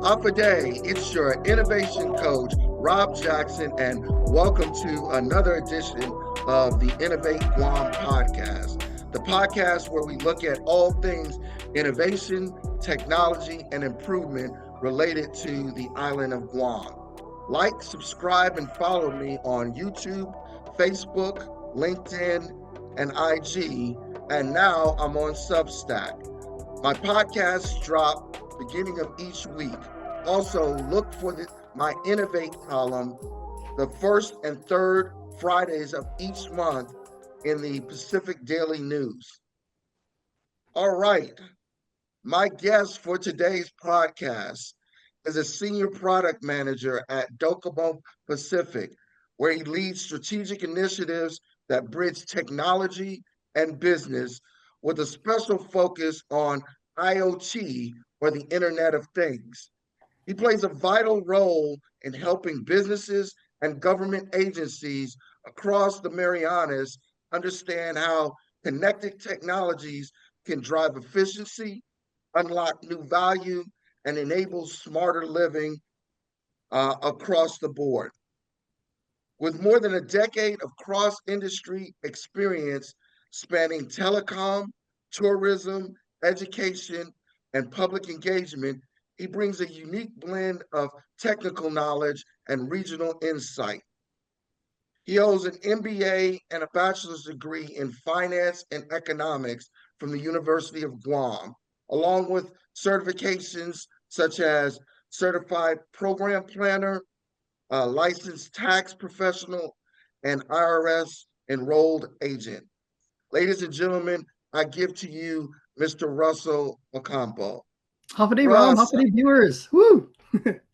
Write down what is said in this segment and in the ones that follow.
Up a day, it's your innovation coach, Rob Jackson, and welcome to another edition of the Innovate Guam podcast, the podcast where we look at all things innovation, technology, and improvement related to the island of Guam. Like, subscribe, and follow me on YouTube, Facebook, LinkedIn, and IG. And now I'm on Substack. My podcasts drop beginning of each week. Also, look for my Innovate column the first and third Fridays of each month in the Pacific Daily News. All right, my guest for today's podcast is a senior product manager at DOCOMO Pacific, where he leads strategic initiatives that bridge technology and business with a special focus on IoT, or the Internet of Things. He plays a vital role in helping businesses and government agencies across the Marianas understand how connected technologies can drive efficiency, unlock new value, and enable smarter living across the board. With more than a decade of cross-industry experience spanning telecom, tourism, education, and public engagement, he brings a unique blend of technical knowledge and regional insight. He holds an MBA and a bachelor's degree in finance and economics from the University of Guam, along with certifications such as certified program planner, licensed tax professional, and IRS enrolled agent. Ladies and gentlemen, I give to you Mr. Russell Ocampo. Happy Rob. Russ, Happy viewers. Woo!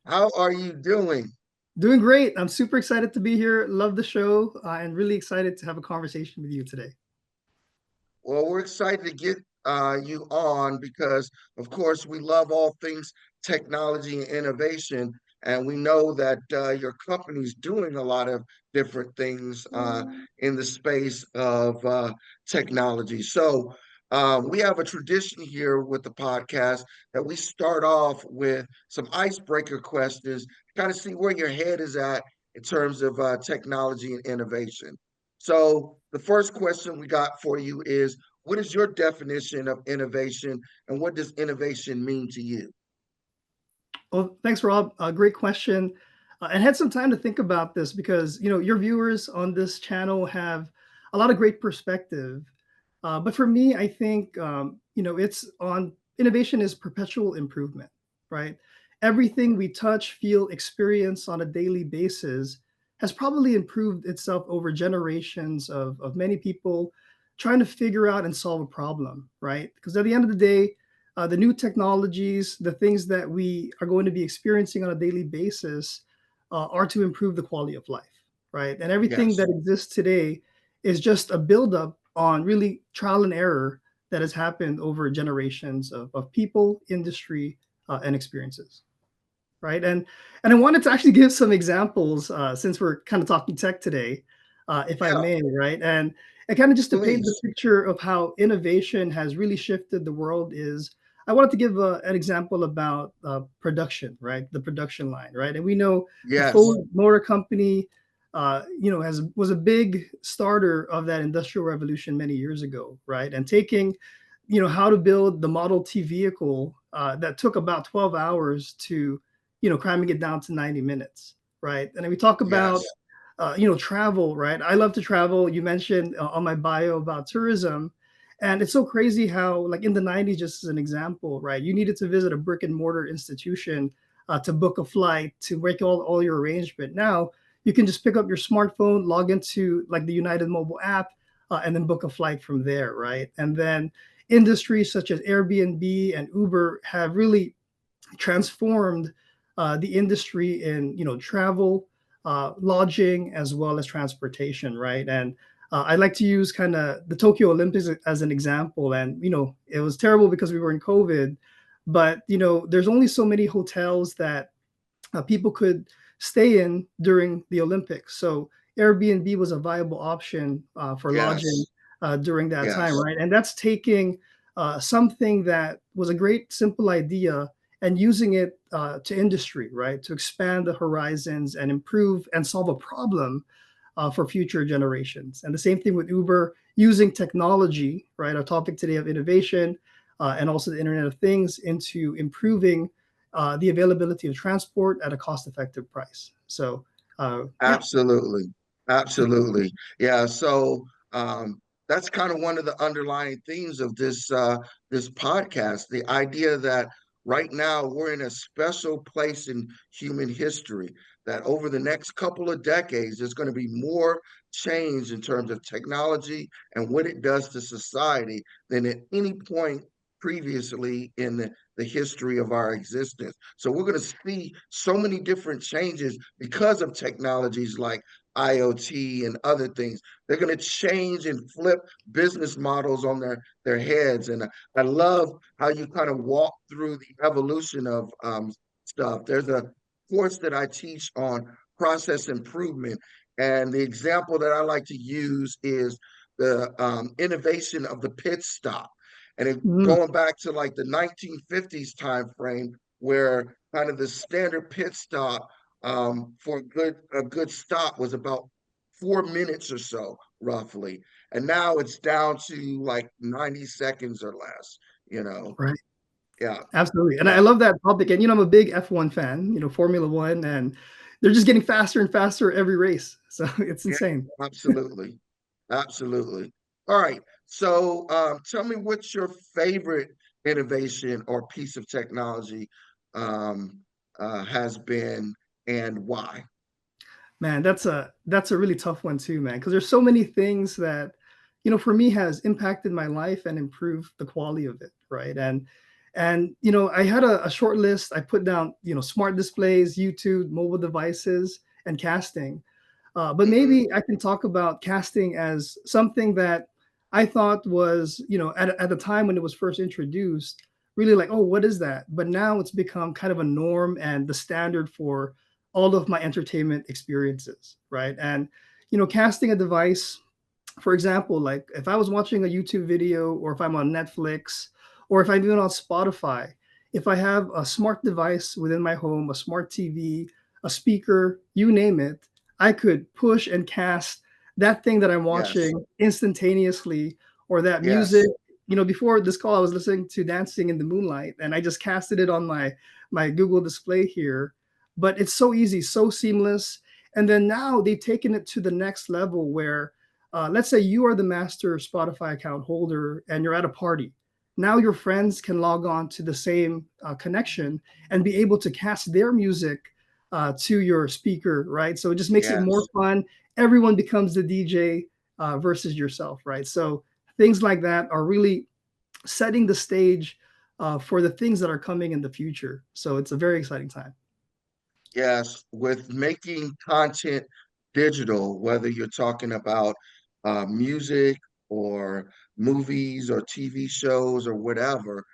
how are you doing? Doing great. I'm super excited to be here. Love the show and really excited to have a conversation with you today. Well, we're excited to get you on because, of course, we love all things technology and innovation. And we know that your company's doing a lot of different things in the space of technology. So we have a tradition here with the podcast that we start off with some icebreaker questions to kind of see where your head is at in terms of technology and innovation. So the first question we got for you is, what is your definition of innovation and what does innovation mean to you? Well, thanks, Rob. Great question. And had some time to think about this because, your viewers on this channel have a lot of great perspective. But for me, I think, it's on innovation is perpetual improvement, right? Everything we touch, feel, experience on a daily basis has probably improved itself over generations of many people trying to figure out and solve a problem, right? Because at the end of the day, the new technologies, the things that we are going to be experiencing on a daily basis are to improve the quality of life, right? And everything Yes. that exists today is just a buildup on really trial and error that has happened over generations of people, industry, and experiences, right? And I wanted to actually give some examples since we're kind of talking tech today, if I Yeah, may, right? And kind of just to paint the please. picture of how innovation has really shifted the world is I wanted to give an example about production, right? The production line, right? And we know the Yes. Ford Motor Company, has was a big starter of that industrial revolution many years ago, right? And taking, how to build the Model T vehicle that took about 12 hours to, cramming it down to 90 minutes, right? And then we talk about Yes. travel, right? I love to travel. You mentioned on my bio about tourism. And it's so crazy how, like in the 90s, just as an example, right? You needed to visit a brick and mortar institution to book a flight, to make all your arrangement. Now, you can just pick up your smartphone, log into like the United mobile app, and then book a flight from there, right? And then industries such as Airbnb and Uber have really transformed the industry in travel, lodging, as well as transportation, right? And I like to use kind of the Tokyo Olympics as an example. And it was terrible because we were in COVID, but there's only so many hotels that people could stay in during the Olympics. So Airbnb was a viable option for lodging Yes. during that time, Yes. right? And that's taking something that was a great, simple idea and using it to industry, right? To expand the horizons and improve and solve a problem for future generations. And the same thing with Uber, using technology, right? Our topic today of innovation and also the Internet of Things into improving the availability of transport at a cost-effective price. So, yeah. Absolutely. Absolutely. Yeah. So that's kind of one of the underlying themes of this podcast, the idea that right now we're in a special place in human history, that over the next couple of decades, there's going to be more change in terms of technology and what it does to society than at any point previously in the history of our existence. So we're going to see so many different changes because of technologies like IoT and other things. They're going to change and flip business models on their heads. And I love how you kind of walk through the evolution of stuff. There's a course that I teach on process improvement. And the example that I like to use is the innovation of the pit stop. And Mm, going back to like the 1950s time frame, where kind of the standard pit stop for a good stop was about 4 minutes or so, roughly. And now it's down to like 90 seconds or less, you know. right. Yeah, Absolutely. And I yeah, love that topic. And, I'm a big F1 fan, Formula One, and they're just getting faster and faster every race. So it's yeah, insane. absolutely. Absolutely. All right. So tell me what's your favorite innovation or piece of technology um, has been and why? Man, that's a really tough one too, man, because there's so many things that, for me has impacted my life and improved the quality of it, right? And I had a short list. I put down, smart displays, YouTube, mobile devices, and casting. But Hmm. maybe I can talk about casting as something that I thought was, at the time when it was first introduced, really like, oh, what is that? But now it's become kind of a norm and the standard for all of my entertainment experiences, right? And, casting a device, for example, like if I was watching a YouTube video or if I'm on Netflix or if I'm even on Spotify, if I have a smart device within my home, a smart TV, a speaker, you name it, I could push and cast that thing that I'm Yes, watching instantaneously or that music. yes, Before this call, I was listening to Dancing in the Moonlight and I just casted it on my Google display here. But it's so easy, so seamless. And then now they've taken it to the next level where let's say you are the master Spotify account holder and you're at a party. Now your friends can log on to the same connection and be able to cast their music to your speaker, right? So it just makes it more yes. fun. Everyone becomes the DJ versus yourself, right? So things like that are really setting the stage for the things that are coming in the future. So it's a very exciting time. Yes, with making content digital, whether you're talking about music or movies or TV shows or whatever,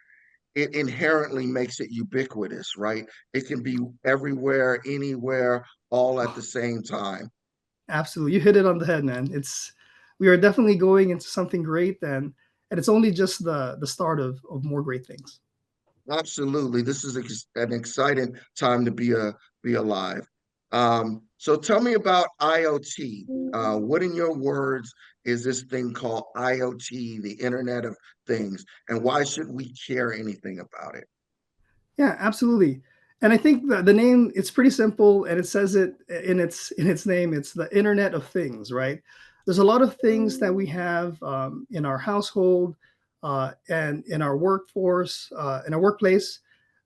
it inherently makes it ubiquitous, right? It can be everywhere, anywhere, all at the same time. Absolutely. You hit it on the head, man. We are definitely going into something great and it's only just the start of more great things. Absolutely. This is an exciting time to be alive. So tell me about IoT. What in your words is this thing called IoT, the Internet of Things, and why should we care anything about it? Yeah, absolutely. And I think the name it's pretty simple and it says it in its name. It's the Internet of Things, right? There's a lot of things that we have in our household and in our workforce, in our workplace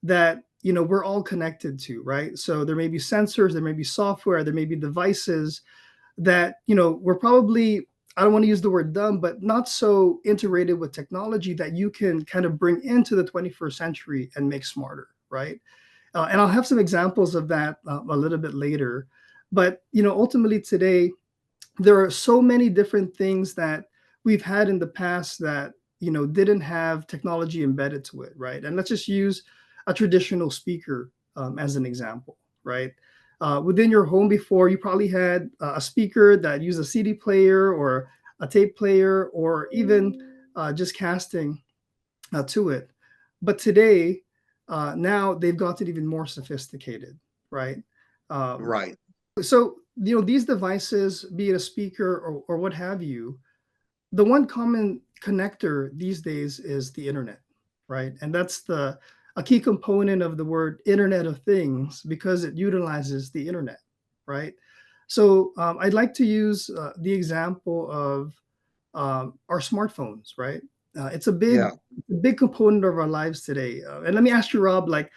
that we're all connected to, right? So there may be sensors, there may be software, there may be devices that we're probably, I don't want to use the word dumb, but not so integrated with technology that you can kind of bring into the 21st century and make smarter, right? And I'll have some examples of that a little bit later. But ultimately today there are so many different things that we've had in the past that didn't have technology embedded to it, right? And let's just use a traditional speaker as an example, right? Within your home before, you probably had a speaker that used a CD player or a tape player or even just casting to it. But today, now they've gotten even more sophisticated, right? Um, Right. so these devices, be it a speaker or what have you, the one common connector these days is the internet, right? And that's the a key component of the word Internet of Things because it utilizes the internet, right? So I'd like to use the example of our smartphones, right? It's Yeah. a big component of our lives today. And let me ask you, Rob, like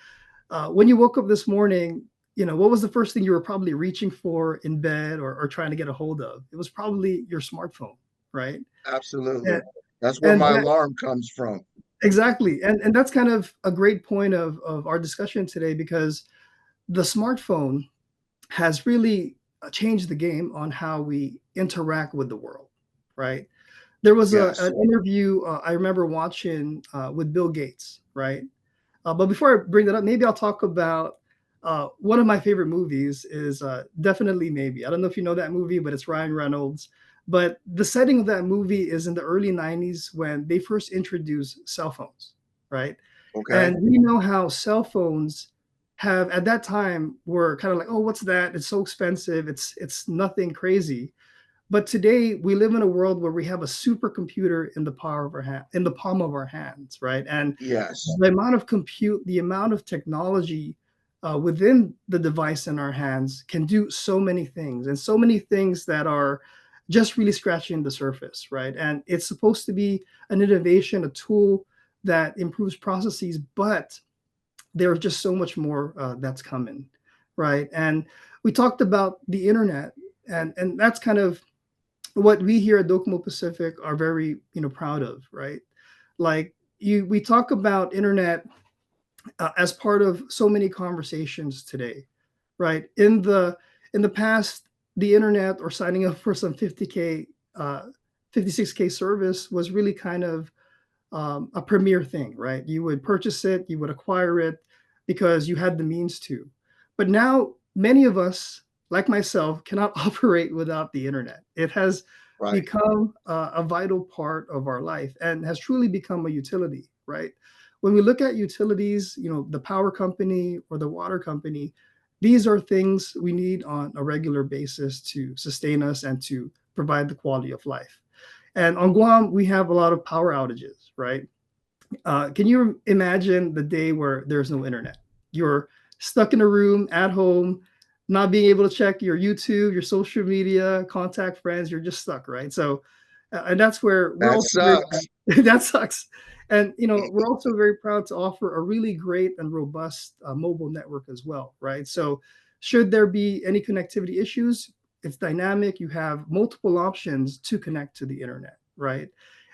when you woke up this morning, what was the first thing you were probably reaching for in bed or trying to get a hold of? It was probably your smartphone, right? Absolutely. And That's where and my that, alarm comes from. exactly, and that's kind of a great point of our discussion today because the smartphone has really changed the game on how we interact with the world, right? There was Yes. an interview I remember watching with Bill Gates, right? But before I bring that up, maybe I'll talk about one of my favorite movies is Definitely Maybe. I don't know if you know that movie, but it's Ryan Reynolds. But the setting of that movie is in the early 90s when they first introduced cell phones, right? Okay. And we know how cell phones have at that time were kind of like, oh, what's that? It's so expensive. It's nothing crazy. But today we live in a world where we have a supercomputer in the power of our hand, in the palm of our hands, right? And Yes. the amount of compute, the amount of technology within the device in our hands can do so many things, and so many things that are just really scratching the surface, right? And it's supposed to be an innovation, a tool that improves processes, but there's just so much more that's coming, right? And we talked about the internet, and that's kind of what we here at DOCOMO Pacific are very proud of, right? Like we talk about internet as part of so many conversations today, right? In the past, the internet or signing up for some 50K, 56K service was really kind of a premier thing, right? You would purchase it, you would acquire it because you had the means to. But now, many of us, like myself, cannot operate without the internet. It has Right. become a vital part of our life and has truly become a utility, right? When we look at utilities, the power company or the water company, these are things we need on a regular basis to sustain us and to provide the quality of life. And on Guam, we have a lot of power outages, right? Can you imagine the day where there's no internet? You're stuck in a room at home, not being able to check your YouTube, your social media, contact friends. You're just stuck, right? So, and that's where we're That also very sucks. that sucks. And we're also very proud to offer a really great and robust mobile network as well, right? So, should there be any connectivity issues, it's dynamic. You have multiple options to connect to the internet, right?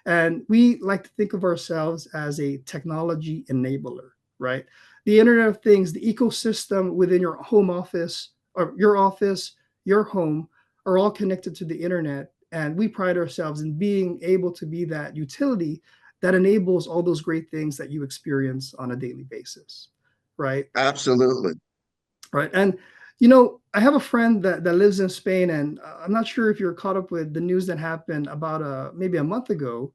And we like to think of ourselves as a technology enabler, right? The Internet of Things, the ecosystem within your home office, your home are all connected to the internet. And we pride ourselves in being able to be that utility that enables all those great things that you experience on a daily basis, right? Absolutely. Right. And I have a friend that lives in Spain, and I'm not sure if you're caught up with the news that happened about maybe a month ago,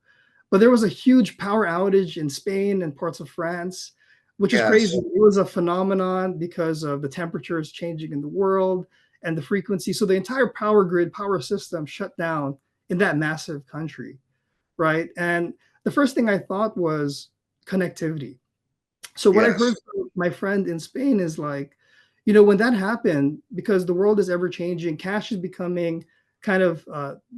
but there was a huge power outage in Spain and parts of France, which is crazy. Yes. It was a phenomenon because of the temperatures changing in the world and the frequency. So the entire power grid, power system shut down in that massive country, right? And the first thing I thought was connectivity. So what I Yes. heard from my friend in Spain is like, when that happened, because the world is ever changing, cash is becoming kind of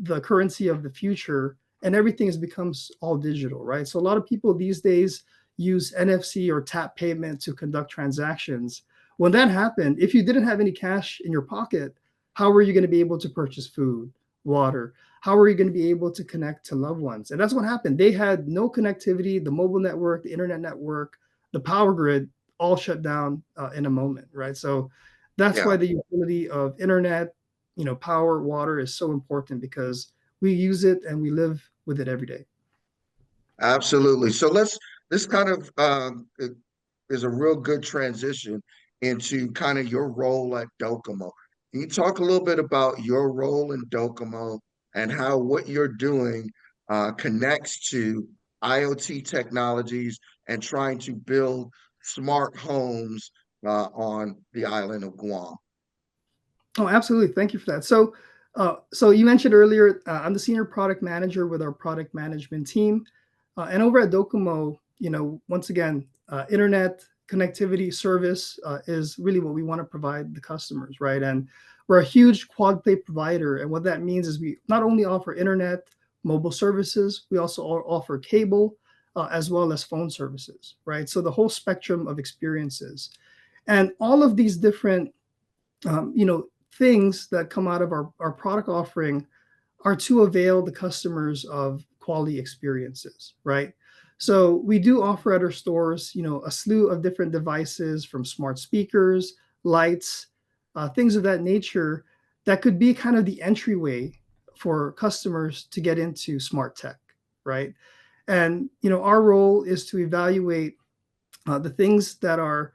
the currency of the future, and everything has become all digital, right? So a lot of people these days use NFC or tap payment to conduct transactions. When that happened, if you didn't have any cash in your pocket, how were you going to be able to purchase food, water? How are you going to be able to connect to loved ones? And that's what happened. They had no connectivity, the mobile network, the internet network, the power grid all shut down in a moment, right? So that's Yeah. why the utility of internet, power, water is so important because we use it and we live with it every day. Absolutely. So this kind of is a real good transition into kind of your role at DOCOMO. Can you talk a little bit about your role in DOCOMO and how what you're doing connects to IoT technologies and trying to build smart homes on the island of Guam? Oh, absolutely. Thank you for that. So you mentioned earlier, I'm the senior product manager with our product management team, and over at DOCOMO, once again, internet connectivity service is really what we want to provide the customers, right? And we're a huge quad play provider, and what that means is we not only offer internet, mobile services, we also offer cable, as well as phone services, right? So the whole spectrum of experiences, and all of these different things that come out of our product offering are to avail the customers of quality experiences, right? So we do offer at our stores, a slew of different devices from smart speakers, lights, things of that nature that could be kind of the entryway for customers to get into smart tech, right? And our role is to evaluate the things that are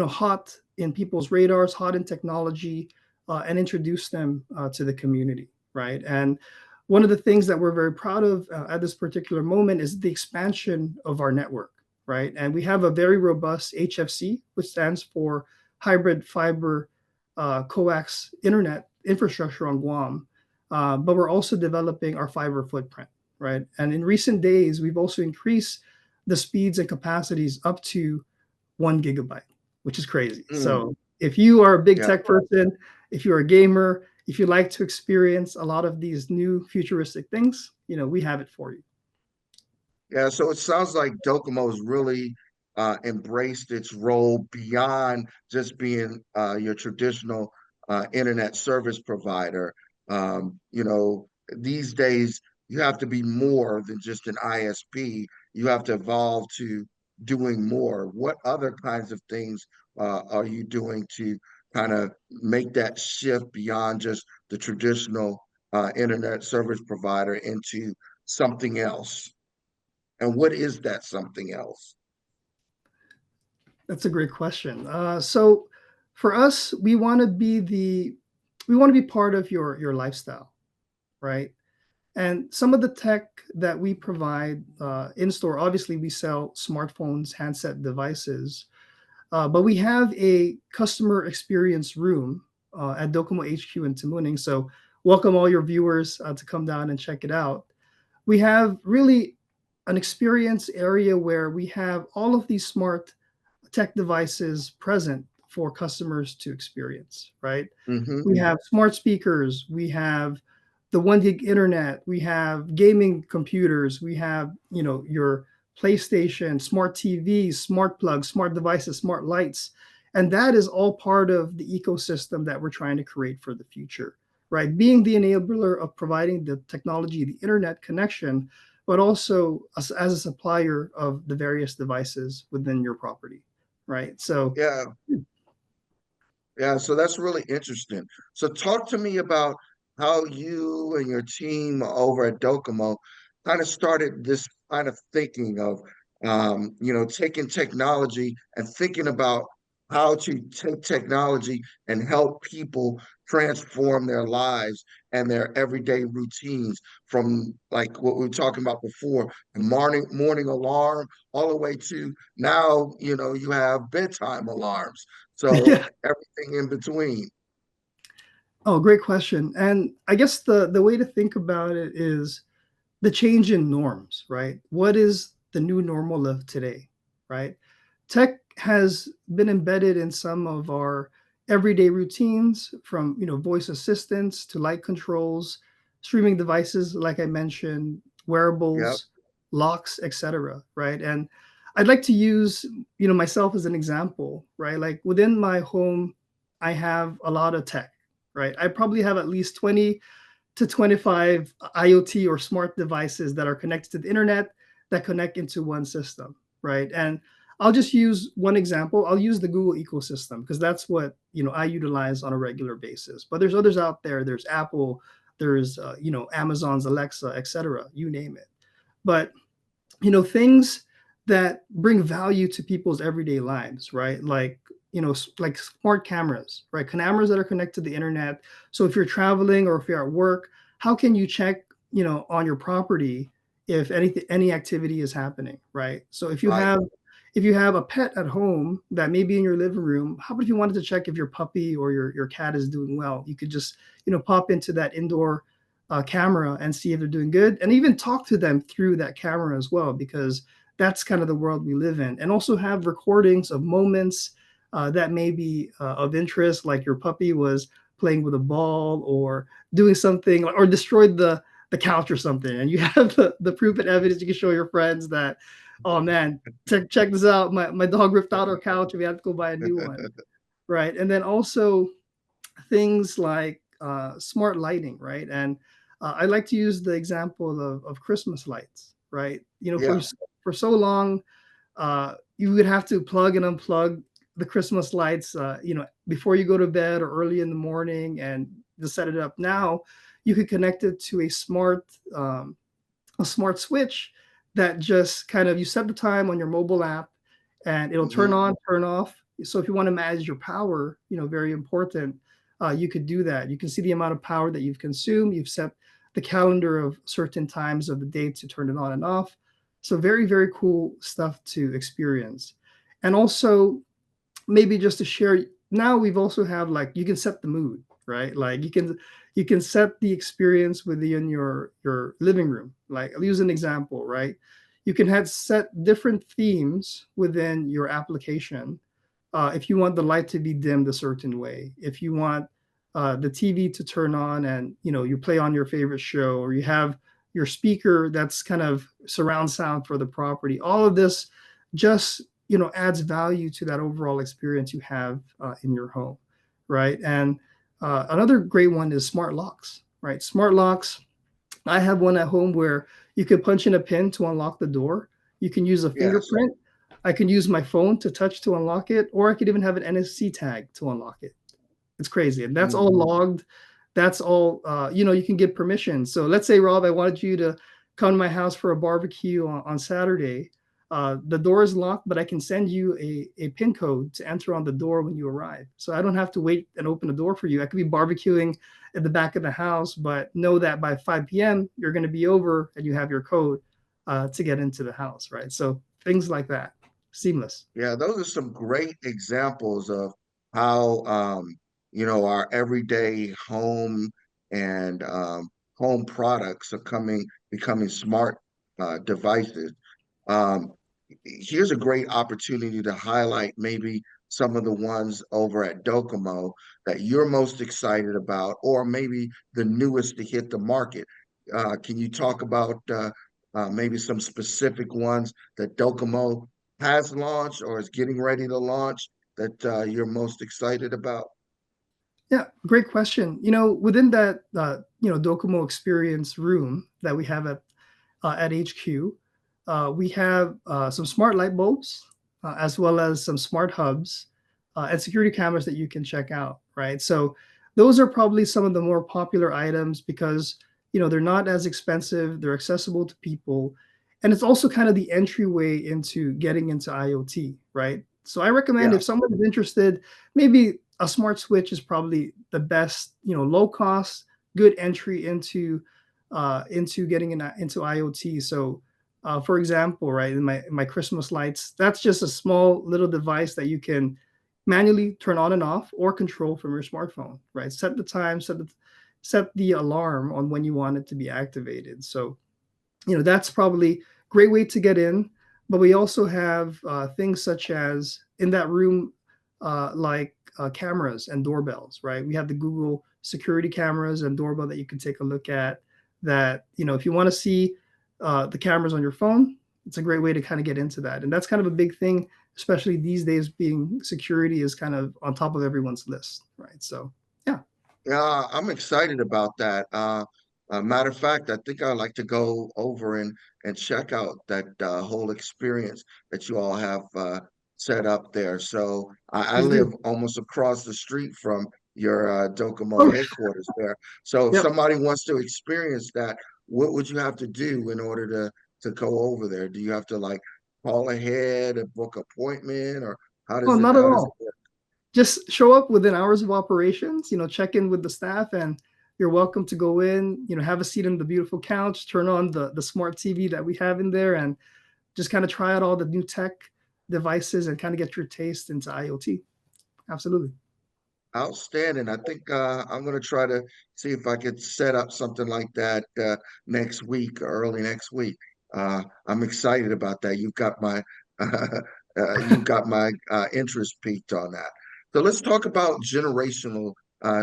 hot in people's radars, hot in technology, and introduce them to the community, right? And one of the things that we're very proud of at this particular moment is the expansion of our network, right? And we have a very robust HFC, which stands for hybrid fiber coax internet infrastructure on Guam, but we're also developing our fiber footprint, right? And in recent days, we've also increased the speeds and capacities up to 1 gigabyte, which is crazy. Mm, So if you are a big yeah. tech person, if you're a gamer, if you like to experience a lot of these new futuristic things, we have it for you. Yeah, so it sounds like Docomo's really embraced its role beyond just being your traditional internet service provider. These days you have to be more than just an ISP. You have to evolve to doing more. What other kinds of things are you doing to kind of make that shift beyond just the traditional internet service provider into something else? And what is that something else? That's a great question. So for us, we want to be part of your lifestyle, right? And some of the tech that we provide in store, obviously, we sell smartphones, handset devices, but we have a customer experience room at Docomo HQ in Tamuning. So welcome all your viewers to come down and check it out. We have really an experience area where we have all of these smart tech devices present for customers to experience, right? Hmm. We have smart speakers, we have the 1 gig internet, we have gaming computers, we have, your PlayStation, smart TVs, smart plugs, smart devices, smart lights. And that is all part of the ecosystem that we're trying to create for the future, right? Being the enabler of providing the technology, the internet connection, but also as a supplier of the various devices within your property, right? So, Yeah, yeah. So that's really interesting. So talk to me about how you and your team over at Docomo kind of started this kind of thinking of, taking technology and thinking about how to take technology and help people transform their lives and their everyday routines from like what we were talking about before, the morning alarm, all the way to now, you have bedtime alarms. So yeah. everything in between. Oh, great question. And I guess the way to think about it is the change in norms, right? What is the new normal of today, right? Tech has been embedded in some of our everyday routines, from voice assistants to light controls, streaming devices, like I mentioned, Yep. wearables, locks, etc. Right? And I'd like to use myself as an example, right? Like within my home, I have a lot of tech, right? I probably have at least 20 to 25 IoT or smart devices that are connected to the internet that connect into one system, right? And I'll just use one example. I'll use the Google ecosystem because that's what I utilize on a regular basis. But there's others out there. There's Apple. There's Amazon's Alexa, etc. You name it. But things that bring value to people's everyday lives, right? Like like smart cameras, right? Cameras that are connected to the internet. So if you're traveling or if you're at work, how can you check on your property if any activity is happening, right? So if you Right. have if you have a pet at home that may be in your living room, how about if you wanted to check if your puppy or your cat is doing well? You could just, pop into that indoor camera and see if they're doing good, and even talk to them through that camera as well, because that's kind of the world we live in. And also have recordings of moments that may be of interest, like your puppy was playing with a ball or doing something, or destroyed the couch or something, and you have the proof and evidence. You can show your friends that, oh man, check this out, my dog ripped out our couch and we have to go buy a new one, right? And then also things like smart lighting, right? And I like to use the example of Christmas lights, right? Yeah. For so long, you would have to plug and unplug the Christmas lights, before you go to bed or early in the morning, and to set it up. Now, you could connect it to a smart switch that just kind of, you set the time on your mobile app, and it'll turn Hmm. on, turn off. So if you want to manage your power, very important, you could do that. You can see the amount of power that you've consumed. You've set the calendar of certain times of the day to turn it on and off. So very, very cool stuff to experience. And also, maybe just to share, now we've also have, like, you can set the mood, right? Like, you can set the experience within your living room. Like, I'll use an example, right? You can have set different themes within your application. If you want the light to be dimmed a certain way, if you want the TV to turn on and you play on your favorite show, or you have your speaker that's kind of surround sound for the property. All of this just adds value to that overall experience you have in your home, right? And another great one is smart locks, right? Smart locks, I have one at home where you can punch in a pin to unlock the door. You can use a Yes. fingerprint. I can use my phone to touch to unlock it, or I could even have an NFC tag to unlock it. It's crazy. And that's all Hmm. logged. That's all, you can give permission. So let's say, Rob, I wanted you to come to my house for a barbecue on Saturday. The door is locked, but I can send you a PIN code to enter on the door when you arrive. So I don't have to wait and open the door for you. I could be barbecuing at the back of the house, but know that by 5 p.m., you're going to be over and you have your code to get into the house, right? So things like that, seamless. Yeah, those are some great examples of how our everyday home and home products are becoming smart devices. Um, Here's a great opportunity to highlight maybe some of the ones over at DOCOMO that you're most excited about, or maybe the newest to hit the market. Can you talk about maybe some specific ones that DOCOMO has launched or is getting ready to launch that you're most excited about? Yeah, great question. Within that, Docomo experience room that we have at HQ, we have some smart light bulbs, as well as some smart hubs and security cameras that you can check out, right? So those are probably some of the more popular items because, they're not as expensive, they're accessible to people, and it's also kind of the entryway into getting into IoT, right? So I recommend, Yeah. if someone is interested, maybe a smart switch is probably the best, low cost, good entry into getting into IoT. So, for example, right, in my Christmas lights, that's just a small little device that you can manually turn on and off or control from your smartphone, right? Set the time, set the alarm on when you want it to be activated. So, that's probably great way to get in. But we also have things such as in that room, like cameras and doorbells, right? We have the Google security cameras and doorbell that you can take a look at. That, if you want to see the cameras on your phone, it's a great way to kind of get into that. And that's kind of a big thing, especially these days, being security is kind of on top of everyone's list, right? So, yeah. Yeah, I'm excited about that. Matter of fact, I think I'd like to go over and check out that whole experience that you all have set up there. So I Please live do. almost across the street from your DOCOMO Oh, headquarters there. So if yep. somebody wants to experience that, what would you have to do in order to go over there? Do you have to like call ahead and book appointment, or Oh, not at how does it all. work? Just show up within hours of operations, check in with the staff, and you're welcome to go in, have a seat on the beautiful couch, turn on the smart TV that we have in there, and just kind of try out all the new tech. devices and kind of get your taste into IoT. Absolutely. Outstanding. I think I'm going to try to see if I could set up something like that next week or early next week. I'm excited about that. You've got my interest peaked on that. So let's talk about generational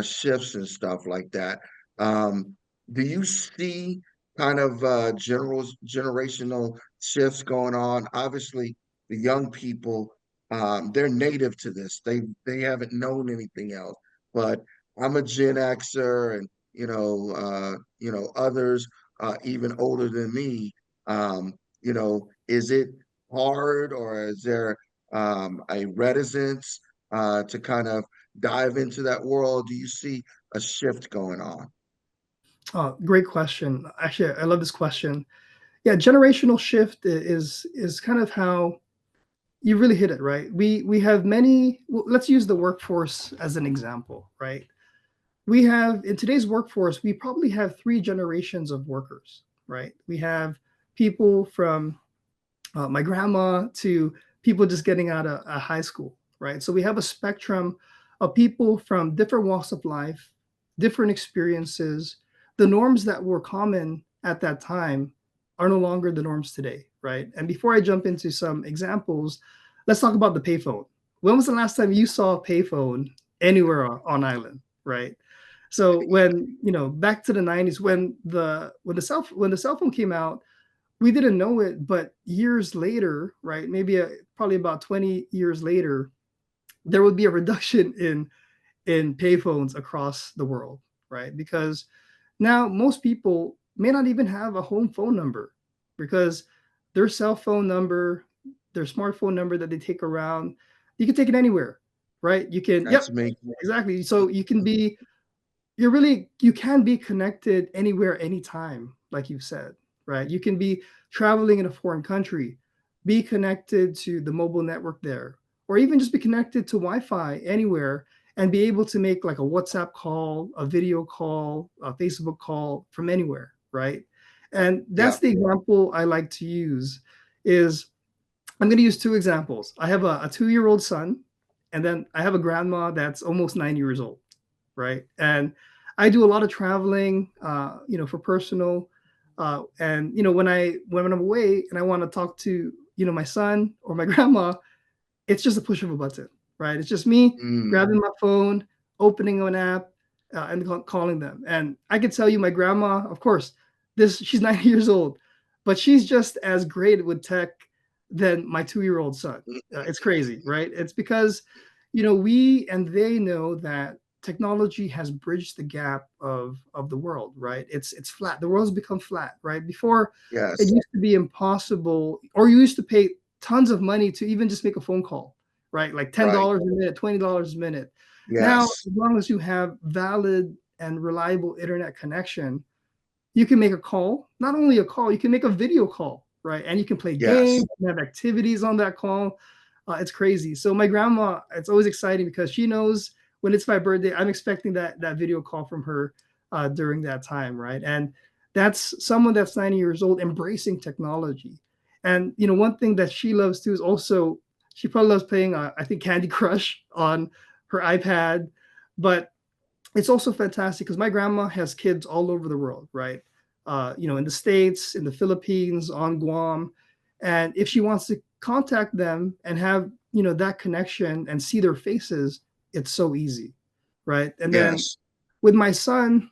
shifts and stuff like that. Um, do you see kind of generational shifts going on? Obviously, the young people, they're native to this. They haven't known anything else. But I'm a Gen Xer, and others even older than me. Is it hard, or is there a reticence to kind of dive into that world? Do you see a shift going on? Oh, great question. Actually, I love this question. Yeah, generational shift is kind of how you really hit it, right? We have many. Well, let's use the workforce as an example, right? We have in today's workforce, we probably have three generations of workers, right? We have people from my grandma to people just getting out of high school, right? So we have a spectrum of people from different walks of life, different experiences. The norms that were common at that time are no longer the norms today, right? And before I jump into some examples, let's talk about the payphone. When was the last time you saw a payphone anywhere on island, right? So when back to the 90s, when the cell phone came out, we didn't know it, but years later, right? Maybe probably about 20 years later, there would be a reduction in payphones across the world, right? Because now most people may not even have a home phone number because their cell phone number, their smartphone number that they take around, you can take it anywhere, right? You can, That's yep, me. exactly. So you can be connected anywhere, anytime, like you said, right? You can be traveling in a foreign country, be connected to the mobile network there, or even just be connected to Wi-Fi anywhere and be able to make like a WhatsApp call, a video call, a Facebook call from anywhere, right? And Yeah. that's the example I like to use is I'm going to use two examples. I have a 2-year-old son, and then I have a grandma that's almost 9 years old, right? And I do a lot of traveling, for personal. And when I'm away and I want to talk to my son or my grandma, it's just a push of a button, right? It's just me Mm, grabbing my phone, opening an app, and calling them. And I can tell you, my grandma, of course, she's 90 years old, but she's just as great with tech than my 2-year-old son. It's crazy, right? It's because we and they know that technology has bridged the gap of the world, right? It's flat. The world's become flat, right? Before it yes. used to be impossible, or you used to pay tons of money to even just make a phone call, right? Like Right. $10 a minute, $20 a minute. Now, Yes. as long as you have valid and reliable internet connection, you can make a call. Not only a call, you can make a video call, right? And you can play games, Yes. you can have activities on that call. It's crazy. So my grandma, it's always exciting because she knows when it's my birthday, I'm expecting that video call from her during that time, right? And that's someone that's 90 years old embracing technology. And one thing that she loves too is also she probably loves playing, I think, Candy Crush on her iPad. But it's also fantastic because my grandma has kids all over the world, right? In the States, in the Philippines, on Guam. And if she wants to contact them and have, that connection and see their faces, it's so easy, right? And then Yes. with my son,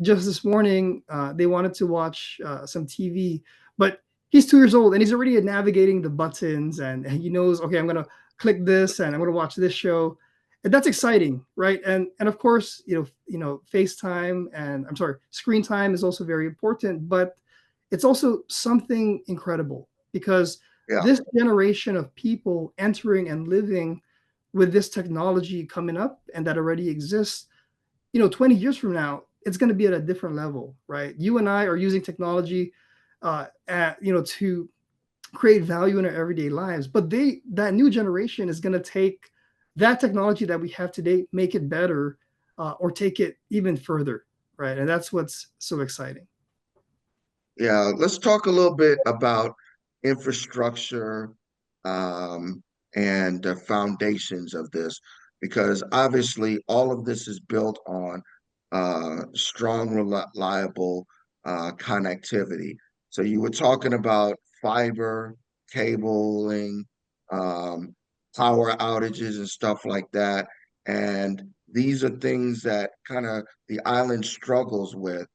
just this morning, they wanted to watch some TV, but he's 2 years old and he's already navigating the buttons and he knows, okay, I'm going to click this and I'm going to watch this show. And that's exciting, right? And of course, FaceTime and I'm sorry, screen time is also very important, but it's also something incredible because Yeah. this generation of people entering and living with this technology coming up and that already exists, 20 years from now, it's going to be at a different level, right? You and I are using technology, to create value in our everyday lives, but that new generation is going to take that technology that we have today, make it better, or take it even further, right? And that's what's so exciting. Yeah. Let's talk a little bit about infrastructure, um, and the foundations of this, because obviously all of this is built on strong, reliable connectivity. So you were talking about fiber, cabling, um, power outages, and stuff like that. And these are things that kind of the island struggles with.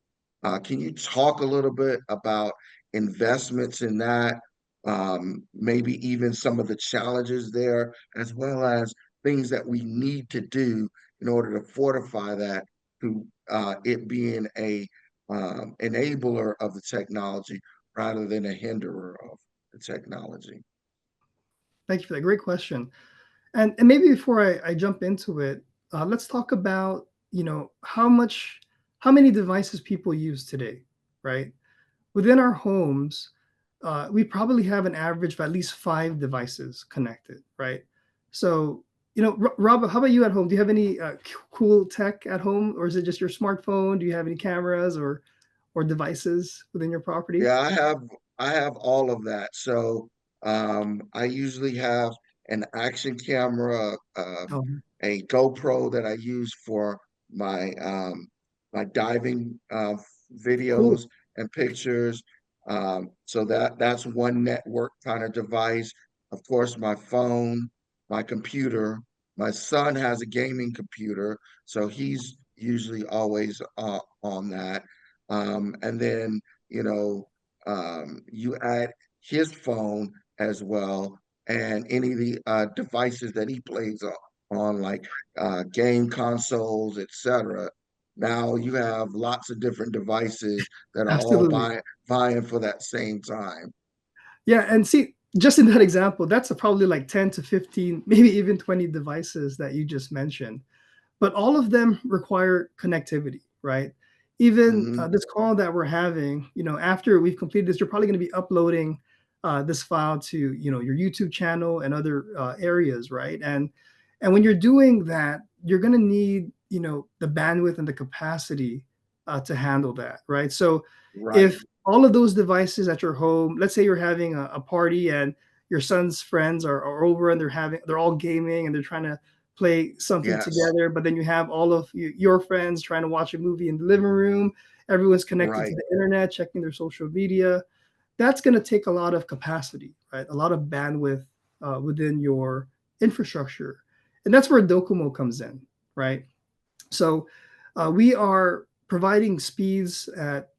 Can you talk a little bit about investments in that? Maybe even some of the challenges there, as well as things that we need to do in order to fortify that to it being a enabler of the technology rather than a hinderer of the technology. Thank you for that. Great question. And maybe before I jump into it, let's talk about, how many devices people use today, right? Within our homes, we probably have an average of at least 5 devices connected, right? So, Rob, how about you at home? Do you have any cool tech at home, or is it just your smartphone? Do you have any cameras or devices within your property? Yeah, I have all of that. So I usually have an action camera, Oh, a GoPro that I use for my diving cool. videos and pictures. So that's one network kind of device. Of course, my phone, my computer. My son has a gaming computer, so he's usually always on that. And then you know, you add his phone as well, and any of the devices that he plays on, like game consoles, etc. Now you have lots of different devices that are all Absolutely. vying for that same time. Yeah, and see, just in that example, that's probably like 10 to 15, maybe even 20 devices that you just mentioned. But all of them require connectivity, right? Even Hmm. this call that we're having, after we've completed this, you're probably going to be uploading this file to, your YouTube channel and other areas, right? And when you're doing that, you're going to need, the bandwidth and the capacity to handle that, right? So Right. if all of those devices at your home, let's say you're having a party and your son's friends are over and they're all gaming and they're trying to play something Yes. together, but then you have all of your friends trying to watch a movie in the living room. Everyone's connected to Right. the internet, checking their social media. That's going to take a lot of capacity, right? A lot of bandwidth within your infrastructure. And that's where DOCOMO comes in, right? So we are providing speeds at,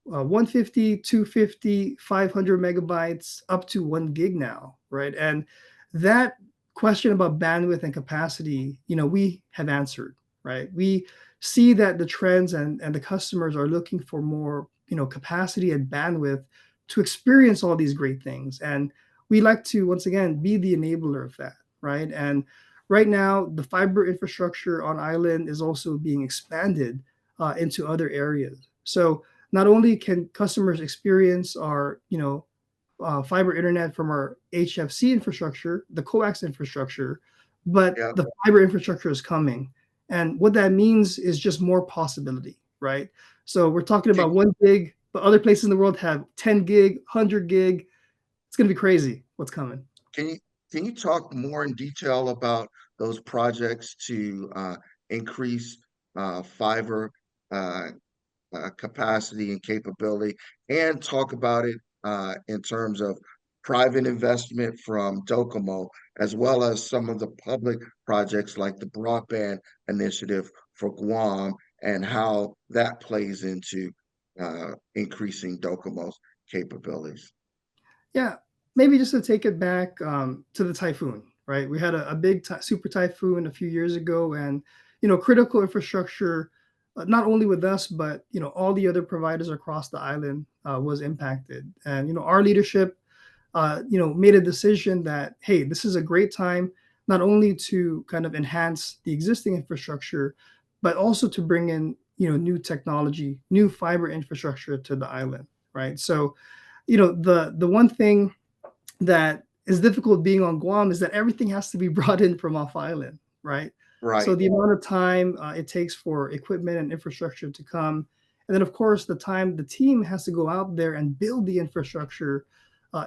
150, 250, 500 megabytes, up to 1 gig now, right? And that question about bandwidth and capacity, we have answered, right? We see that the trends and the customers are looking for more, capacity and bandwidth to experience all these great things. And we like to, once again, be the enabler of that, right? And right now, the fiber infrastructure on island is also being expanded into other areas. So not only can customers experience our, fiber internet from our HFC infrastructure, the coax infrastructure, but Yeah. the fiber infrastructure is coming. And what that means is just more possibility, right? So we're talking Can, about 1 gig, but other places in the world have 10 gig, 100 gig. It's going to be crazy what's coming. can you can you talk more in detail about those projects to increase fiber uh, capacity and capability, and talk about it in terms of private investment from DOCOMO, as well as some of the public projects like the broadband initiative for Guam, and how that plays into increasing DOCOMO's capabilities. Yeah, maybe just to take it back to the typhoon, right? We had a big super typhoon a few years ago, and critical infrastructure, not only with us, but all the other providers across the island was impacted. And our leadership, made a decision that hey, this is a great time not only to kind of enhance the existing infrastructure, but also to bring in new technology, new fiber infrastructure to the island, right? So the one thing that is difficult being on Guam is that everything has to be brought in from off island, right? So Right. the amount of time it takes for equipment and infrastructure to come, and then of course the time the team has to go out there and build the infrastructure,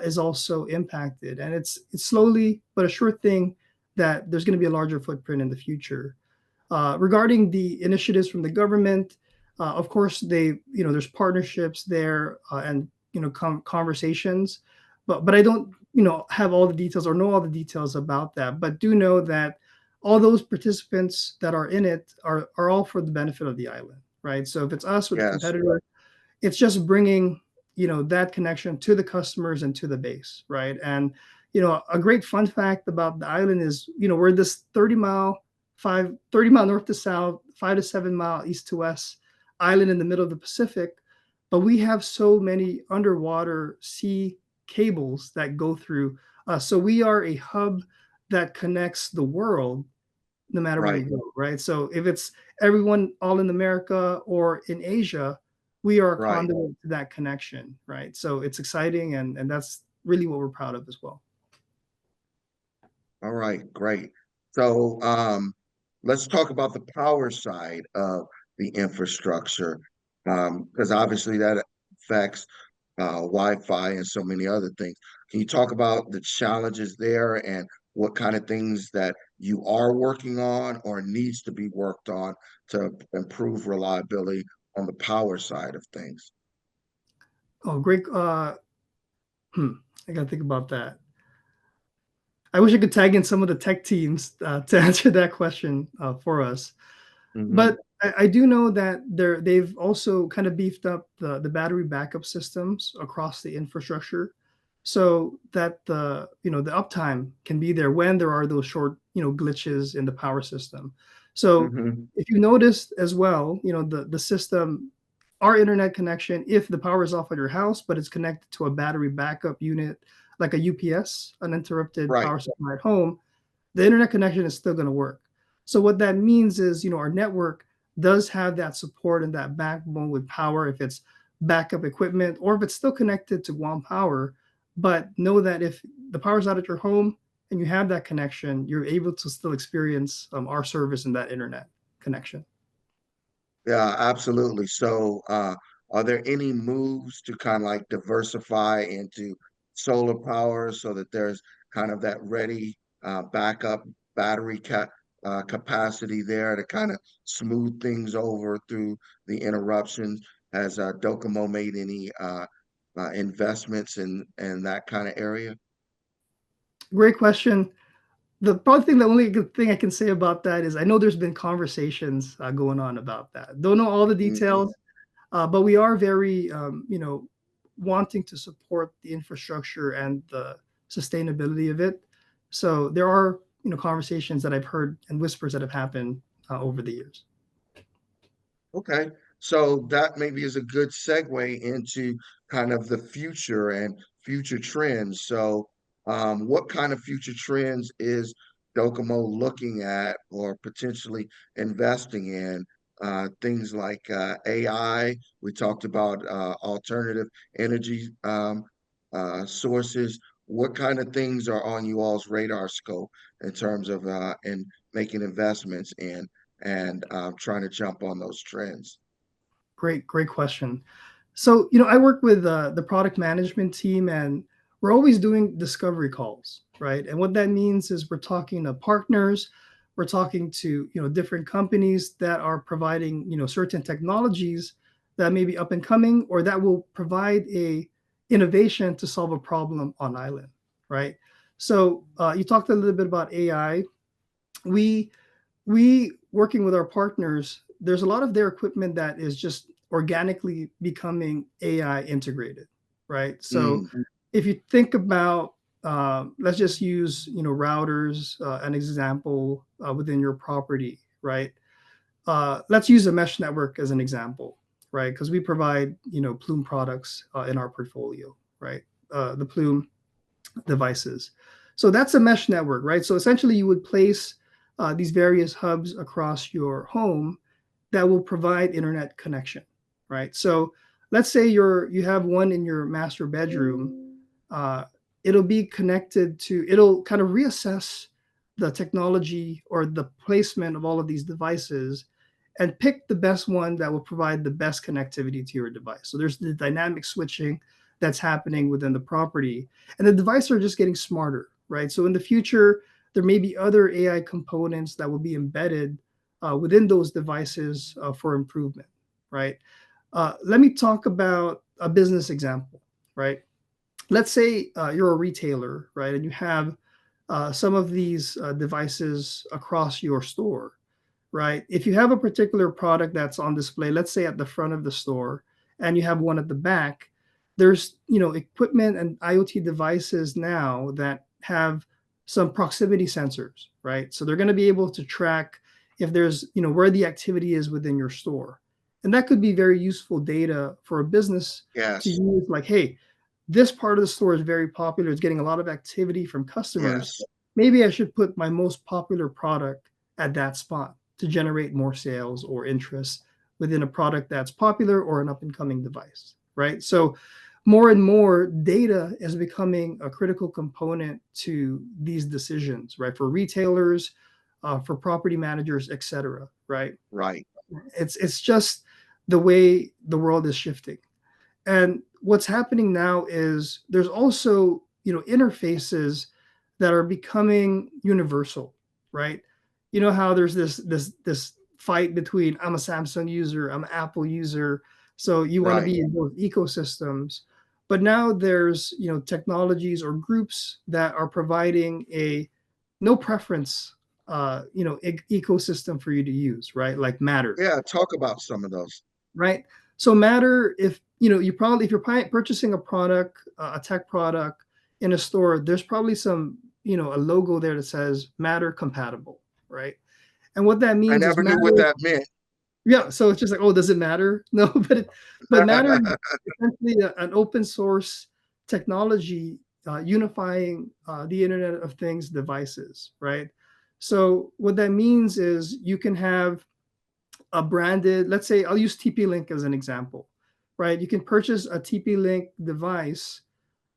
is also impacted. And it's slowly but a sure thing that there's going to be a larger footprint in the future. Regarding the initiatives from the government, of course, there's partnerships there and conversations, but I don't have all the details or know all the details about that. But do know that all those participants that are in it are all for the benefit of the island, right? So if it's us with the Yes. competitor, it's just bringing that connection to the customers and to the base, right? And a great fun fact about the island is we're this 30 mile north to south, 5 to 7 mile east to west island in the middle of the Pacific, but we have so many underwater sea cables that go through. So we are a hub that connects the world no matter where Right. you go, right? So if it's everyone all in America or in Asia, we are a Right. conduit to that connection, right? So it's exciting, and that's really what we're proud of as well. All right, great. So let's talk about the power side of the infrastructure, because obviously that affects Wi-Fi and so many other things. Can you talk about the challenges there and what kind of things that you are working on or needs to be worked on to improve reliability on the power side of things? Oh, great. I got to think about that. I wish I could tag in some of the tech teams to answer that question for us. Hmm. But I do know that they've also kind of beefed up the battery backup systems across the infrastructure, so that the uptime can be there when there are those short glitches in the power system. So Hmm. if you noticed as well, the system, our internet connection, if the power is off at your house but it's connected to a battery backup unit like a UPS, uninterrupted Right, power supply at home, the internet connection is still going to work. So what that means is, our network does have that support and that backbone with power if it's backup equipment or if it's still connected to Guam Power. But know that if the power's out at your home and you have that connection, you're able to still experience our service and that internet connection. yeah, absolutely. So, are there any moves to kind of like diversify into solar power so that there's kind of that ready backup battery capacity there to kind of smooth things over through the interruptions? Has DOCOMO made any investments in that kind of area? Great question. The only good thing I can say about that is I know there's been conversations going on about that. Don't know all the Mhm. details. But we are very, wanting to support the infrastructure and the sustainability of it. So there are, conversations that I've heard and whispers that have happened over the years. Okay, so that maybe is a good segue into kind of the future and future trends. So, what kind of future trends is Docomo looking at or potentially investing in? Things like AI. We talked about alternative energy sources. What kind of things are on you all's radar scope in terms of in making investments in? And trying to jump on those trends. Great question. So, I work with the product management team, and we're always doing discovery calls, right? And what that means is we're talking to partners, we're talking to different companies that are providing certain technologies that may be up and coming or that will provide a innovation to solve a problem on island, right? So you talked a little bit about AI. We we working with our partners, there's a lot of their equipment that is just organically becoming AI integrated, right? So Mm, if you think about, let's just use routers, an example within your property, right? Let's use a mesh network as an example, right? Because we provide Plume products in our portfolio, right? The Plume devices. So that's a mesh network, right? So essentially, you would place these various hubs across your home that will provide internet connection, right? So let's say you have one in your master bedroom. Uh, it'll be connected to. It'll kind of reassess the technology or the placement of all of these devices and pick the best one that will provide the best connectivity to your device. So there's the dynamic switching that's happening within the property. And the devices are just getting smarter, right? So in the future, there may be other AI components that will be embedded within those devices for improvement, right? Let me talk about a business example, right? Let's say you're a retailer, right, and you have some of these devices across your store, right? If you have a particular product that's on display, let's say at the front of the store, and you have one at the back, there's equipment and IoT devices now that have some proximity sensors, right? So they're going to be able to track if there's where the activity is within your store, and that could be very useful data for a business to Yes. use. Like, hey, this part of the store is very popular. It's getting a lot of activity from customers. Yes. Maybe I should put my most popular product at that spot to generate more sales or interest within a product that's popular or an up and coming device, right? So more and more data is becoming a critical component to these decisions, right? For retailers, for property managers, etc. Right? Right. It's just the way the world is shifting. And what's happening now is there's also interfaces that are becoming universal, right? You know how there's this fight between I'm a Samsung user, I'm an Apple user, so you want to Right. be in both ecosystems. But now there's technologies or groups that are providing a no preference ecosystem for you to use, right? Like Matter, Yeah. Talk about some of those. right? So Matter, if if you're purchasing a product, a tech product in a store, there's probably some a logo there that says Matter compatible, right? And what that I means is never knew what Matter. that meant. Yeah, so it's just like, oh, does it matter? No, but Matter is essentially an open source technology unifying the Internet of Things devices, right? So what that means is you can have a branded, let's say I'll use TP-Link as an example, right? You can purchase a TP-Link device,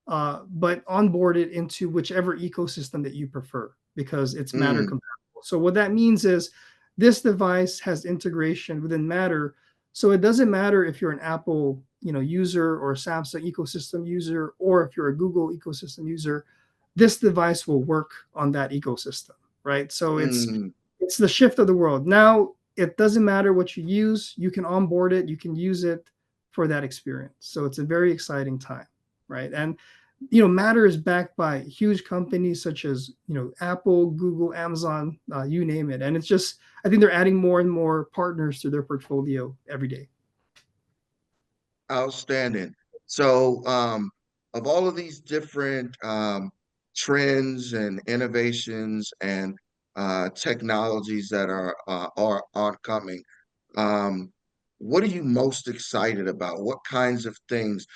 but onboard it into whichever ecosystem that you prefer because it's Matter Mm, compatible. So what that means is this device has integration within Matter. So it doesn't matter if you're an Apple user or a Samsung ecosystem user, or if you're a Google ecosystem user, this device will work on that ecosystem, right? So mm. it's the shift of the world. Now it doesn't matter what you use, you can onboard it, you can use it for that experience. So it's a very exciting time, right? And Matter is backed by huge companies such as Apple, Google, Amazon, you name it. And it's just, I think they're adding more and more partners to their portfolio every day. Outstanding. So, of all of these different trends and innovations and technologies that are oncoming, um, what are you most excited about? What kinds of things?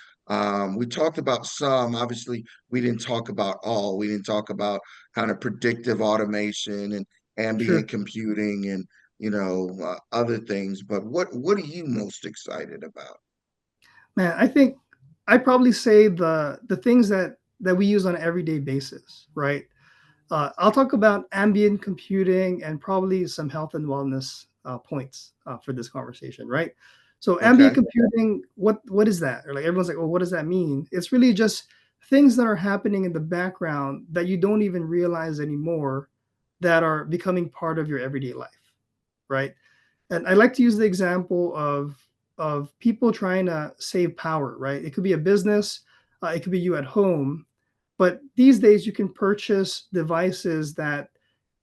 We talked about some. Obviously, we didn't talk about all. We didn't talk about kind of predictive automation and ambient Sure. computing and other things. But what are you most excited about? Man, I think I probably say the things that we use on an everyday basis, right? I'll talk about ambient computing and probably some health and wellness points for this conversation, right? So ambient Okay. computing, what is that? Or like everyone's like, well, what does that mean? It's really just things that are happening in the background that you don't even realize anymore that are becoming part of your everyday life, right? And I like to use the example of people trying to save power, right? It could be a business, it could be you at home, but these days you can purchase devices that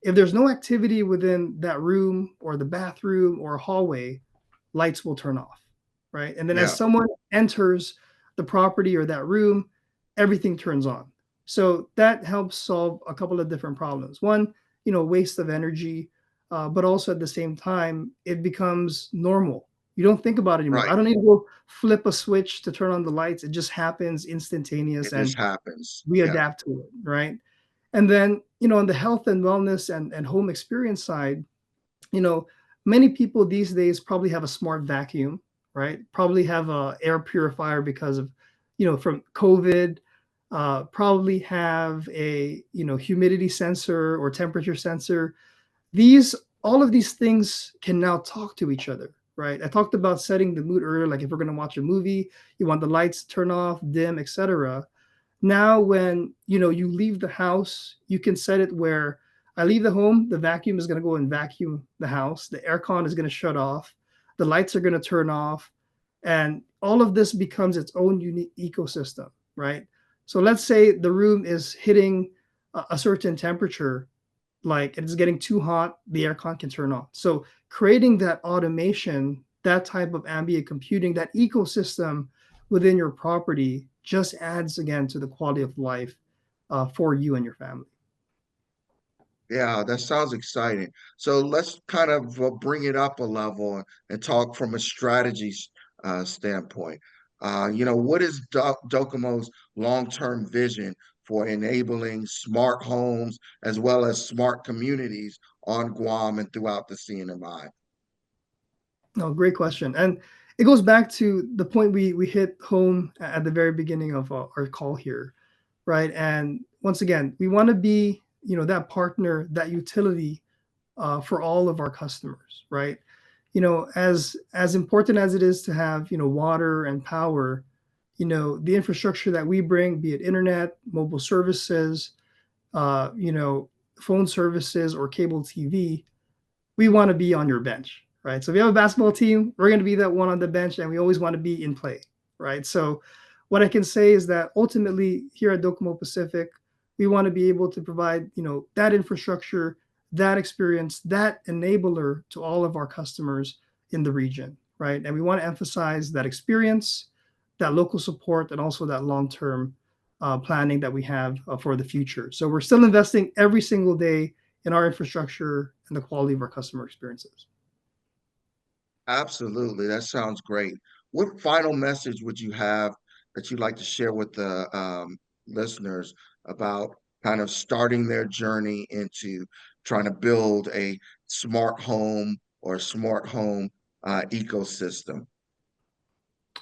if there's no activity within that room or the bathroom or hallway, lights will turn off, right? And then as Yeah. someone enters the property or that room, everything turns on. So that helps solve a couple of different problems. One, waste of energy, but also at the same time, it becomes normal. You don't think about it anymore. I Right. don't need to go flip a switch to turn on the lights. It just happens instantaneous, It and just happens. we Yeah. adapt to it, right? And then, on the health and wellness and home experience side, you know, many people these days probably have a smart vacuum, right? Probably have a air purifier because of, from COVID. Probably have a humidity sensor or temperature sensor. These All of these things can now talk to each other, right? I talked about setting the mood earlier, like if we're going to watch a movie, you want the lights turn off, dim, etc. Now, when you leave the house, you can set it where I leave the home, the vacuum is going to go and vacuum the house, the aircon is going to shut off, the lights are going to turn off, and all of this becomes its own unique ecosystem, right? So let's say the room is hitting a certain temperature, like it's getting too hot, the aircon can turn on. So creating that automation, that type of ambient computing, that ecosystem within your property just adds again to the quality of life for you and your family. Yeah, that sounds exciting. So let's kind of bring it up a level and talk from a strategy standpoint. What is DOCOMO's long-term vision for enabling smart homes as well as smart communities on Guam and throughout the CNMI? No, great question. And it goes back to the point we hit home at the very beginning of our call here, right? And once again, we want to be, that partner, that utility for all of our customers, right? As important as it is to have, water and power, the infrastructure that we bring, be it internet, mobile services, uh, you know, phone services, or cable TV, we want to be on your bench, right? So if you have a basketball team, we're going to be that one on the bench, and we always want to be in play, right? So what I can say is that ultimately here at DOCOMO Pacific, we want to be able to provide, that infrastructure, that experience, that enabler to all of our customers in the region, right? And we want to emphasize that experience, that local support, and also that long-term planning that we have for the future. So we're still investing every single day in our infrastructure and the quality of our customer experiences. Absolutely. That sounds great. What final message would you have that you'd like to share with the listeners about kind of starting their journey into trying to build a smart home or smart home ecosystem?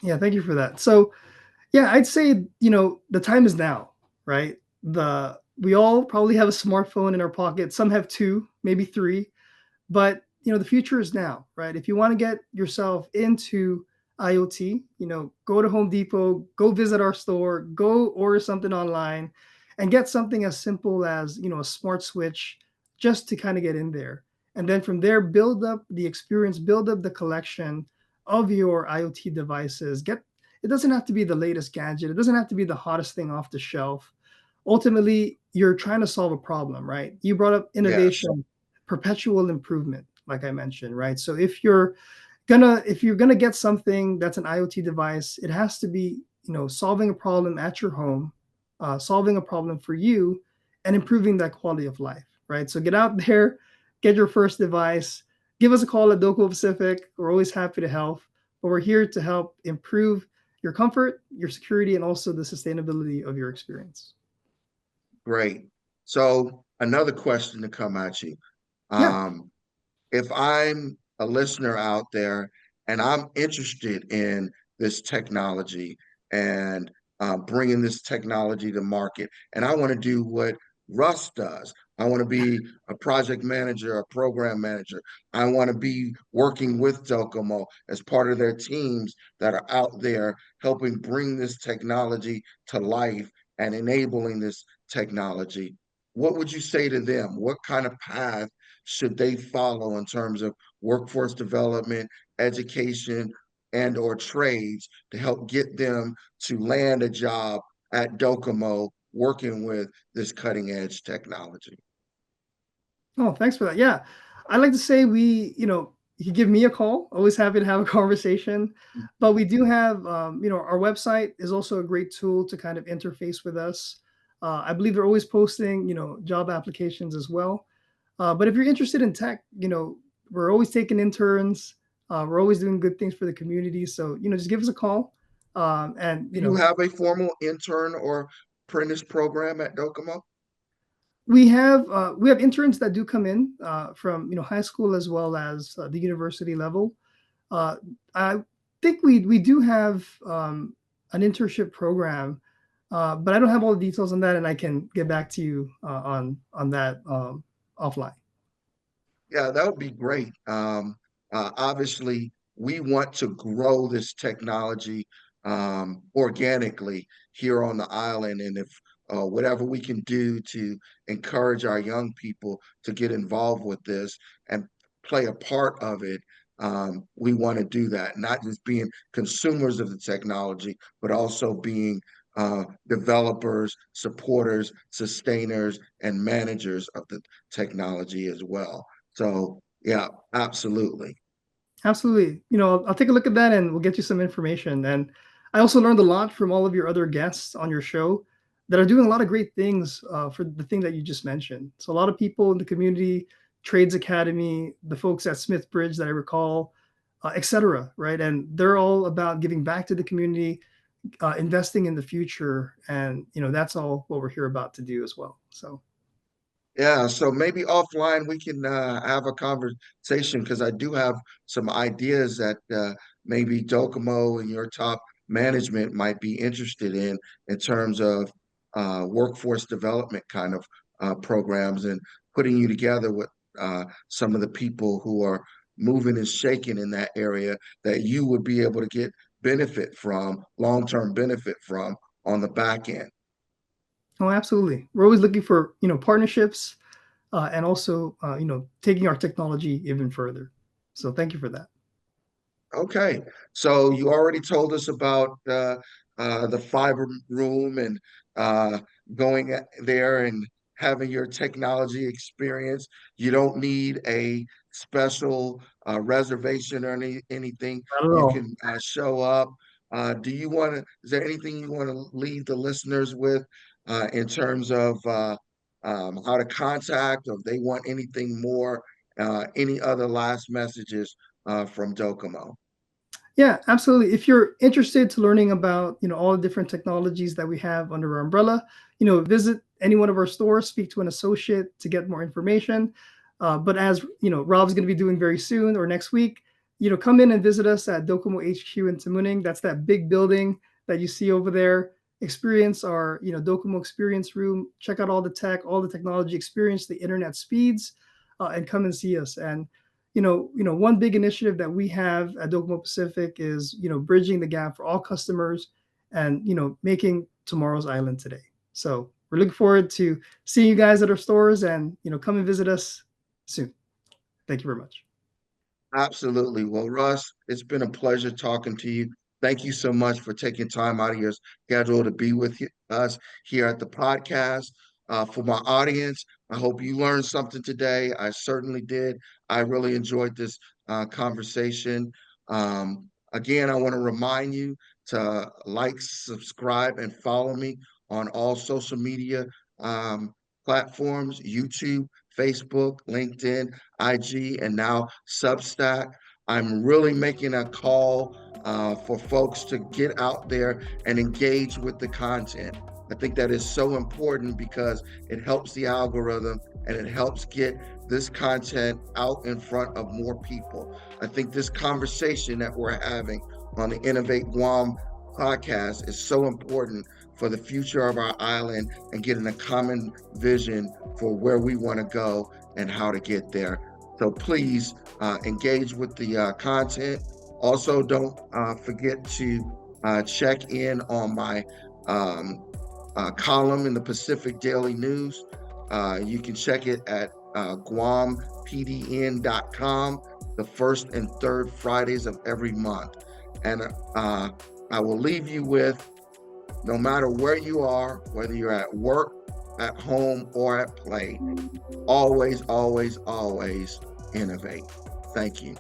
Yeah, thank you for that. So, yeah, I'd say, the time is now, right? We all probably have a smartphone in our pocket. Some have two, maybe three, but the future is now, right? If you want to get yourself into IoT, go to Home Depot, go visit our store, go order something online, and get something as simple as a smart switch, just to kind of get in there. And then from there, build up the experience, build up the collection of your IoT devices. It doesn't have to be the latest gadget, it doesn't have to be the hottest thing off the shelf. Ultimately, you're trying to solve a problem, right? You brought up Yes. innovation, perpetual improvement, like I mentioned, right? So if you're gonna get something that's an IoT device, it has to be, solving a problem at your home, solving a problem for you, and improving that quality of life, right? So get out there, get your first device, give us a call at DOCO Pacific. We're always happy to help, but we're here to help improve your comfort, your security, and also the sustainability of your experience. Great. So another question to come at you. Yeah. Um, if I'm a listener out there and I'm interested in this technology and bringing this technology to market, and I want to do what Russ does, I want to be a project manager, a program manager. I want to be working with DOCOMO as part of their teams that are out there helping bring this technology to life and enabling this technology. What would you say to them? What kind of path should they follow in terms of workforce development, education, and or trades to help get them to land a job at DOCOMO working with this cutting edge technology? Oh, thanks for that. Yeah. I'd like to say you can give me a call. Always happy to have a conversation. But we do have, our website is also a great tool to kind of interface with us. I believe they're always posting, job applications as well. But if you're interested in tech, we're always taking interns. We're always doing good things for the community. So, just give us a call. And, Do you have a formal intern or apprentice program at DOCOMO? we have interns that do come in from high school as well as the university level. Uh, I think we do have an internship program, but I don't have all the details on that, and I can get back to you on that offline. Yeah, that would be great. Obviously, we want to grow this technology organically here on the island. And if whatever we can do to encourage our young people to get involved with this and play a part of it, we want to do that, not just being consumers of the technology, but also being developers, supporters, sustainers, and managers of the technology as well. So, yeah, absolutely. Absolutely. I'll take a look at that and we'll get you some information. And I also learned a lot from all of your other guests on your show that are doing a lot of great things for the thing that you just mentioned. So a lot of people in the community, Trades Academy, the folks at Smith Bridge that I recall, et cetera, right? And they're all about giving back to the community, investing in the future. And, that's all what we're here about to do as well. So. Yeah, so maybe offline we can have a conversation because I do have some ideas that maybe DOCOMO and your top management might be interested in terms of workforce development kind of programs and putting you together with some of the people who are moving and shaking in that area that you would be able to get benefit from, long-term benefit from on the back end. Oh, absolutely. We're always looking for, partnerships and also, taking our technology even further. So thank you for that. Okay, so you already told us about the fiber room and going there and having your technology experience. You don't need a special reservation or anything. Not at You all. can show up. Do you want to, is there anything you want to leave the listeners with in terms of how to contact, or if they want anything more, any other last messages from DOCOMO? Yeah, absolutely. If you're interested to learning about, all the different technologies that we have under our umbrella, visit any one of our stores, speak to an associate to get more information. But as Rob's going to be doing very soon or next week, come in and visit us at DOCOMO HQ in Tamuning. That's that big building that you see over there. Experience our, DOCOMO experience room. Check out all the tech, all the technology, experience the internet speeds, and come and see us. And one big initiative that we have at DOCOMO Pacific is, bridging the gap for all customers and, making tomorrow's island today. So we're looking forward to seeing you guys at our stores and, come and visit us soon. Thank you very much. Absolutely. Well, Russ, it's been a pleasure talking to you. Thank you so much for taking time out of your schedule to be with us here at the podcast. For my audience, I hope you learned something today. I certainly did. I really enjoyed this conversation. Again, I want to remind you to like, subscribe, and follow me on all social media platforms: YouTube, Facebook, LinkedIn, IG, and now Substack. I'm really making a call for folks to get out there and engage with the content. I think that is so important because it helps the algorithm and it helps get this content out in front of more people. I think this conversation that we're having on the Innovate Guam podcast is so important for the future of our island and getting a common vision for where we want to go and how to get there. So please engage with the content. Also, don't forget to check in on my column in the Pacific Daily News. You can check it at guampdn.com, the first and third Fridays of every month. And I will leave you with, no matter where you are, whether you're at work, at home, or at play, always, always, always innovate. Thank you.